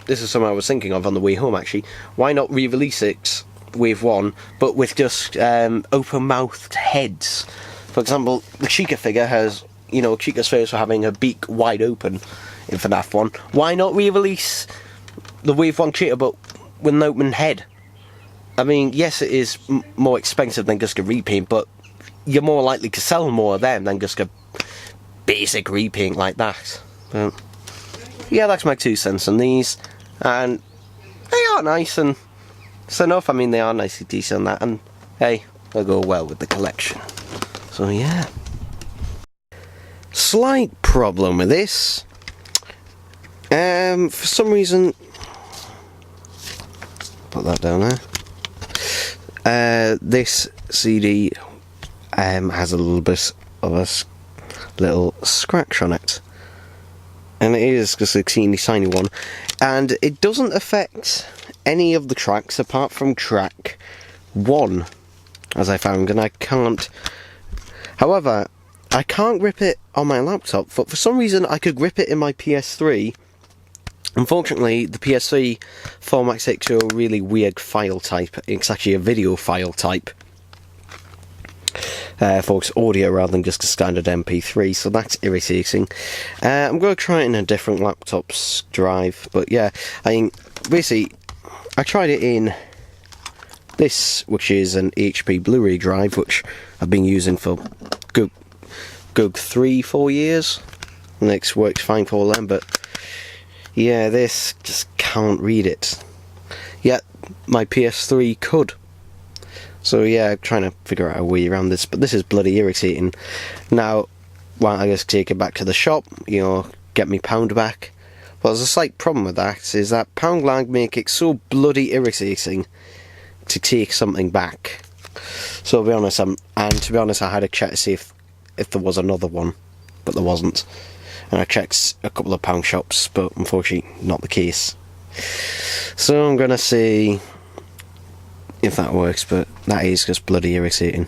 this is something I was thinking of on the way home actually, why not re-release it, Wave 1, but with just open-mouthed heads? For example, the Chica figure has, you know, Chica's face for having her beak wide open in FNAF 1. Why not re-release the Wave 1 Cheetah but with an open head? I mean, yes, it is more expensive than just a repaint, but you're more likely to sell more of them than just a basic repaint like that. But yeah, that's my 2 cents on these, and they are nice and it's enough. I mean, they are nicely decent on that, and hey, they'll go well with the collection. So yeah. Slight problem with this. For some reason, put that down there. This CD has a little bit of a little scratch on it, and it is just a teeny tiny one, and it doesn't affect any of the tracks apart from track 1, as I found, and I can't. However, I can't grip it on my laptop, but for some reason I could grip it in my PS3. Unfortunately, the PS3 formats it to a really weird file type. It's actually a video file type for its audio rather than just a standard MP3, so that's irritating. I'm going to try it in a different laptop's drive, but yeah, I mean, basically, I tried it in this, which is an HP Blu-ray drive, which I've been using for good 3-4 years, and it works fine for them, but yeah, this just can't read it. Yet my PS3 could. So yeah, I'm trying to figure out a way around this, but this is bloody irritating. Now, well, I just take it back to the shop, you know, get me pound back. But there's a slight problem with that, is that pound lag make it so bloody irritating to take something back. So to be honest, I had to check to see if there was another one, but there wasn't. And I checked a couple of pound shops, but unfortunately not the case. So I'm gonna see if that works, but that is just bloody irritating.